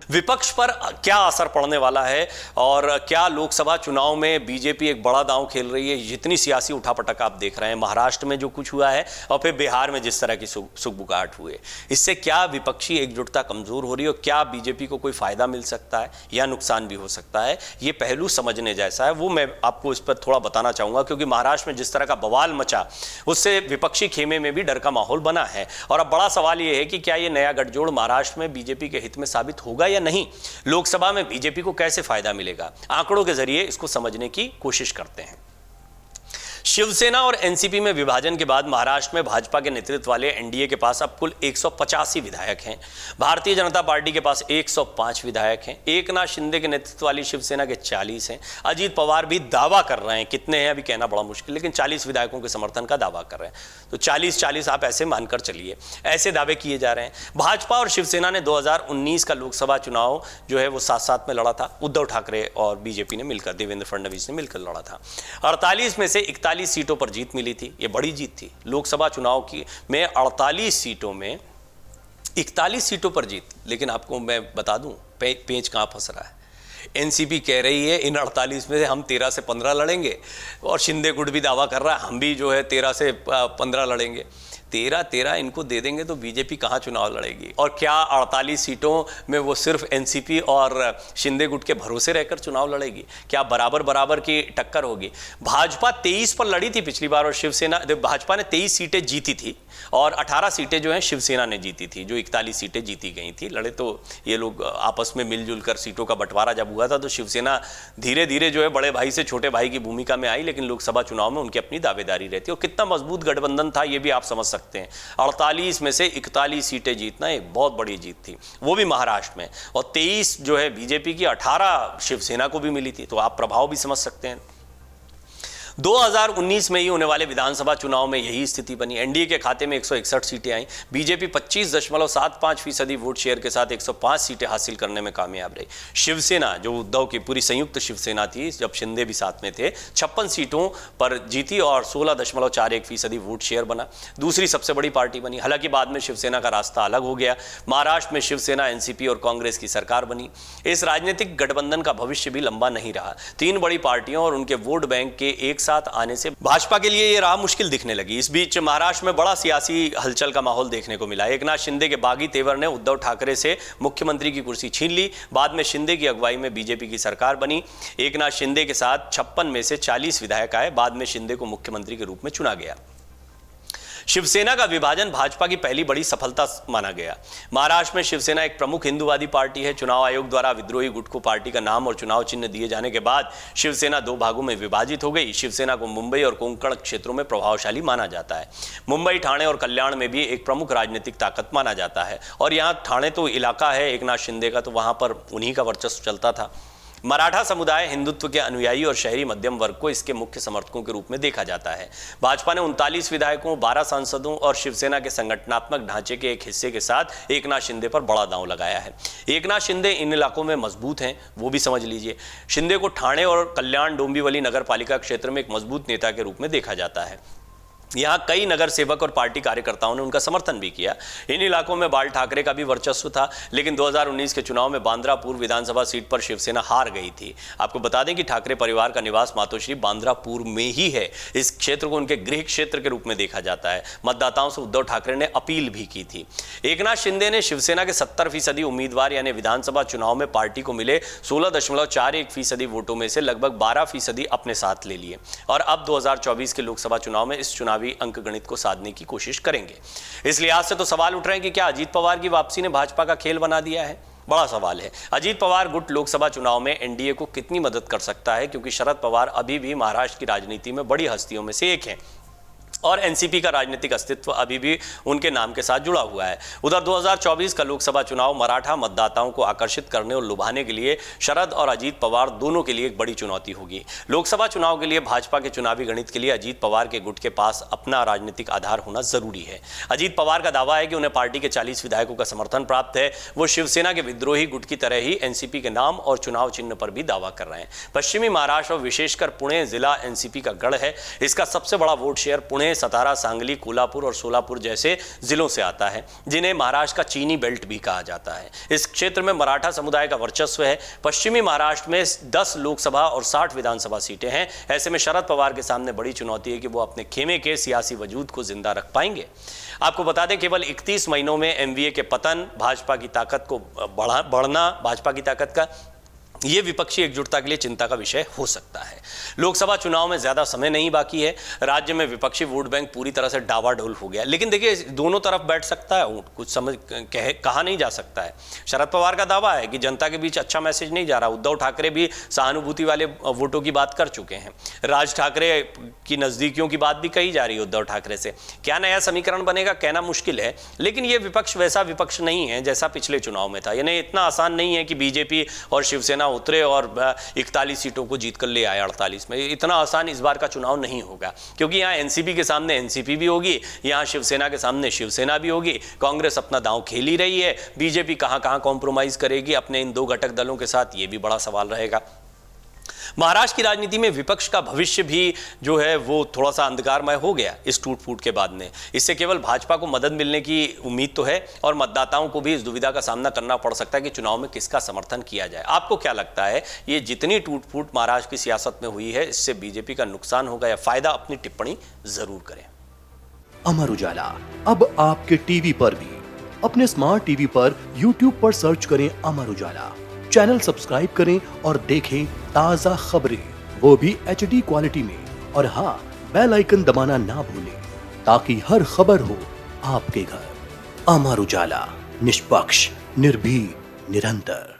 विपक्ष पर क्या असर पड़ने वाला है और क्या लोकसभा चुनाव में बीजेपी एक बड़ा दांव खेल रही है? जितनी सियासी उठापटक आप देख रहे हैं, महाराष्ट्र में जो कुछ हुआ है और फिर बिहार में जिस तरह की सुगबुगाहट हुए, इससे क्या विपक्षी एकजुटता कमजोर हो रही है और क्या बीजेपी को कोई फायदा मिल सकता है या नुकसान भी हो सकता है? ये पहलू समझने जैसा है, वो मैं आपको इस पर थोड़ा बताना चाहूंगा, क्योंकि महाराष्ट्र में जिस तरह का बवाल मचा उससे विपक्षी खेमे में भी डर का माहौल बना है। और अब बड़ा सवाल यह है कि क्या ये नया गठजोड़ महाराष्ट्र में बीजेपी के हित में साबित होगा या नहीं? लोकसभा में बीजेपी को कैसे फायदा मिलेगा? आंकड़ों के जरिए इसको समझने की कोशिश करते हैं। शिवसेना और एनसीपी में विभाजन के बाद महाराष्ट्र में भाजपा के नेतृत्व वाले एनडीए के पास अब कुल 185 विधायक हैं। भारतीय जनता पार्टी के पास 105 विधायक हैं। एकनाथ शिंदे के नेतृत्व वाली शिवसेना के 40 हैं। अजीत पवार भी दावा कर रहे हैं, कितने हैं अभी कहना बड़ा मुश्किल, लेकिन 40 विधायकों के समर्थन का दावा कर रहे हैं। तो 40-40 आप ऐसे मानकर चलिए, ऐसे दावे किए जा रहे हैं। भाजपा और शिवसेना ने 2019 का लोकसभा चुनाव जो है वो साथ साथ में लड़ा था। उद्धव ठाकरे और बीजेपी ने मिलकर, देवेंद्र फडणवीस ने मिलकर लड़ा था। 48 में से 41 सीटों पर जीत मिली थी। ये बड़ी जीत थी। लोकसभा चुनाव की में 48 सीटों में 41 सीटों पर जीत। लेकिन आपको मैं बता दूं पेंच कहां फंस रहा है। एनसीपी कह रही है इन 48 में से हम 13 से 15 लड़ेंगे, और शिंदे गुट भी दावा कर रहा है हम भी जो है 13 से 15 लड़ेंगे। 13 इनको दे देंगे तो बीजेपी कहाँ चुनाव लड़ेगी? और क्या 48 सीटों में वो सिर्फ एनसीपी और शिंदे गुट के भरोसे रहकर चुनाव लड़ेगी? क्या बराबर बराबर की टक्कर होगी? भाजपा 23 पर लड़ी थी पिछली बार, और शिवसेना, भाजपा ने 23 सीटें जीती थी और 18 सीटें जो हैं शिवसेना ने जीती थी। जो 41 सीटें जीती गई थी, लड़े तो ये लोग आपस में मिलजुल कर सीटों का बंटवारा जब हुआ था तो शिवसेना धीरे धीरे जो है बड़े भाई से छोटे भाई की भूमिका में आई, लेकिन लोकसभा चुनाव में उनकी अपनी दावेदारी रहती है। और कितना मजबूत गठबंधन था ये भी आप समझ सकते हैं। 48 में से 41 सीटें जीतना एक बहुत बड़ी जीत थी, वो भी महाराष्ट्र में। और 23 जो है बीजेपी की, 18 शिवसेना को भी मिली थी। तो आप प्रभाव भी समझ सकते हैं। 2019 में ही होने वाले विधानसभा चुनाव में यही स्थिति बनी। एनडीए के खाते में 161 सीटें आई। बीजेपी 25.75% वोट शेयर के साथ 105 सीटें हासिल करने में कामयाब रही। शिवसेना, जो उद्धव की पूरी संयुक्त शिवसेना थी जब शिंदे भी साथ में थे, 56 सीटों पर जीती और 16.41% वोट शेयर बना। दूसरी सबसे बड़ी पार्टी बनी। हालांकि बाद में शिवसेना का रास्ता अलग हो गया। महाराष्ट्र में शिवसेना, एनसीपी और कांग्रेस की सरकार बनी। इस राजनीतिक गठबंधन का भविष्य भी लंबा नहीं रहा। 3 बड़ी पार्टियों और उनके वोट बैंक के एक साथ आने से भाजपा के लिए यह राह मुश्किल दिखने लगी। इस बीच महाराष्ट्र में बड़ा सियासी हलचल का माहौल देखने को मिला। एकनाथ शिंदे के बागी तेवर ने उद्धव ठाकरे से मुख्यमंत्री की कुर्सी छीन ली। बाद में शिंदे की अगुवाई में बीजेपी की सरकार बनी। एकनाथ शिंदे के साथ 56 में से 40 विधायक आए। बाद में शिंदे को मुख्यमंत्री के रूप में चुना गया। शिवसेना का विभाजन भाजपा की पहली बड़ी सफलता माना गया। महाराष्ट्र में शिवसेना एक प्रमुख हिंदूवादी पार्टी है। चुनाव आयोग द्वारा विद्रोही गुट को पार्टी का नाम और चुनाव चिन्ह दिए जाने के बाद शिवसेना 2 भागों में विभाजित हो गई। शिवसेना को मुंबई और कोंकण क्षेत्रों में प्रभावशाली माना जाता है। मुंबई, ठाणे और कल्याण में भी एक प्रमुख राजनीतिक ताकत माना जाता है। और यहाँ ठाणे तो इलाका है एकनाथ शिंदे का, तो वहां पर उन्हीं का वर्चस्व चलता था। मराठा समुदाय हिंदुत्व के अनुयायी और शहरी मध्यम वर्ग को इसके मुख्य समर्थकों के रूप में देखा जाता है। भाजपा ने 39 विधायकों, 12 सांसदों और शिवसेना के संगठनात्मक ढांचे के एक हिस्से के साथ एकनाथ शिंदे पर बड़ा दांव लगाया है। एकनाथ शिंदे इन इलाकों में मजबूत हैं, वो भी समझ लीजिए। शिंदे को ठाणे और कल्याण डोंबिवली नगर पालिका क्षेत्र में एक मजबूत नेता के रूप में देखा जाता है। यहाँ कई नगर सेवक और पार्टी कार्यकर्ताओं ने उनका समर्थन भी किया। इन इलाकों में बाल ठाकरे का भी वर्चस्व था। लेकिन 2019 के चुनाव में बांद्रा पूर्व विधानसभा सीट पर शिवसेना हार गई थी। आपको बता दें कि ठाकरे परिवार का निवास मातोश्री बांद्रा पूर्व में ही है। इस क्षेत्र को उनके गृह क्षेत्र के रूप में देखा जाता है। मतदाताओं से उद्धव ठाकरे ने अपील भी की थी। एकनाथ शिंदे ने शिवसेना के 70% उम्मीदवार यानी विधानसभा चुनाव में पार्टी को मिले 16.41% वोटों में से लगभग 12% अपने साथ ले लिए और अब 2024 के लोकसभा चुनाव में इस चुनावी अंक गणित को साधने की कोशिश करेंगे। इस लिहाज से तो सवाल उठ रहे हैं कि क्या अजीत पवार की वापसी ने भाजपा का खेल बना दिया है? बड़ा सवाल है। अजीत पवार गुट लोकसभा चुनाव में एनडीए को कितनी मदद कर सकता है, क्योंकि शरद पवार अभी भी महाराष्ट्र की राजनीति में बड़ी हस्तियों में से एक हैं और एनसीपी का राजनीतिक अस्तित्व अभी भी उनके नाम के साथ जुड़ा हुआ है। उधर 2024 का लोकसभा चुनाव मराठा मतदाताओं को आकर्षित करने और लुभाने के लिए शरद और अजीत पवार दोनों के लिए एक बड़ी चुनौती होगी। लोकसभा चुनाव के लिए भाजपा के चुनावी गणित के लिए अजीत पवार के गुट के पास अपना राजनीतिक आधार होना जरूरी है। अजीत पवार का दावा है कि उन्हें पार्टी के 40 विधायकों का समर्थन प्राप्त है। वो शिवसेना के विद्रोही गुट की तरह ही एनसीपी के नाम और चुनाव चिन्ह पर भी दावा कर रहे हैं। पश्चिमी महाराष्ट्र और विशेषकर पुणे जिला एनसीपी का गढ़ है। इसका सबसे बड़ा वोट शेयर पुणे पुणे, सतारा, सांगली, कोल्हापुर और सोलापुर जैसे जिलों से आता है, जिन्हें महाराष्ट्र का चीनी बेल्ट भी कहा जाता है। इस क्षेत्र में मराठा समुदाय का वर्चस्व है। पश्चिमी महाराष्ट्र में 10 लोकसभा और 60 विधानसभा सीटें हैं। ऐसे में शरद पवार के सामने बड़ी चुनौती है कि वो अपने खेमे के सियासी वजूद को जिंदा रख पाएंगे। आपको बता दें, केवल 31 महीनों में एमवीए के पतन, भाजपा की ताकत को बढ़ना, भाजपा की ताकत का ये विपक्षी एकजुटता के लिए चिंता का विषय हो सकता है। लोकसभा चुनाव में ज्यादा समय नहीं बाकी है। राज्य में विपक्षी वोट बैंक पूरी तरह से डावाडोल हो गया, लेकिन देखिए दोनों तरफ बैठ सकता है, कुछ समझ कहा नहीं जा सकता है। शरद पवार का दावा है कि जनता के बीच अच्छा मैसेज नहीं जा रहा। उद्धव ठाकरे भी सहानुभूति वाले वोटों की बात कर चुके हैं। राज ठाकरे की नजदीकियों की बात भी कही जा रही है उद्धव ठाकरे से। क्या नया समीकरण बनेगा कहना मुश्किल है, लेकिन यह विपक्ष वैसा विपक्ष नहीं है जैसा पिछले चुनाव में था। यानी इतना आसान नहीं है कि बीजेपी और शिवसेना उतरे और 41 सीटों को जीतकर ले आए 48 में। इतना आसान इस बार का चुनाव नहीं होगा, क्योंकि यहाँ एनसीपी के सामने एनसीपी भी होगी, यहाँ शिवसेना के सामने शिवसेना भी होगी। कांग्रेस अपना दांव खेल ही रही है। बीजेपी कहां कहां कॉम्प्रोमाइज करेगी अपने इन दो घटक दलों के साथ, ये भी बड़ा सवाल रहेगा। महाराष्ट्र की राजनीति में विपक्ष का भविष्य भी जो है वो थोड़ा सा अंधकारमय हो गया इस टूट फूट के बाद में। इससे केवल भाजपा को मदद मिलने की उम्मीद तो है, और मतदाताओं को भी इस दुविधा का सामना करना पड़ सकता है कि चुनाव में किसका समर्थन किया जाए। आपको क्या लगता है, ये जितनी टूट फूट महाराष्ट्र की सियासत में हुई है, इससे बीजेपी का नुकसान होगा या फायदा? अपनी टिप्पणी जरूर करें। अमर उजाला अब आपके टीवी पर भी। अपने स्मार्ट टीवी पर यूट्यूब पर सर्च करें अमर उजाला, चैनल सब्सक्राइब करें और देखें ताजा खबरें, वो भी HD क्वालिटी में। और हाँ, बेल आइकन दबाना ना भूलें ताकि हर खबर हो आपके घर। अमर उजाला, निष्पक्ष, निर्भीक, निरंतर।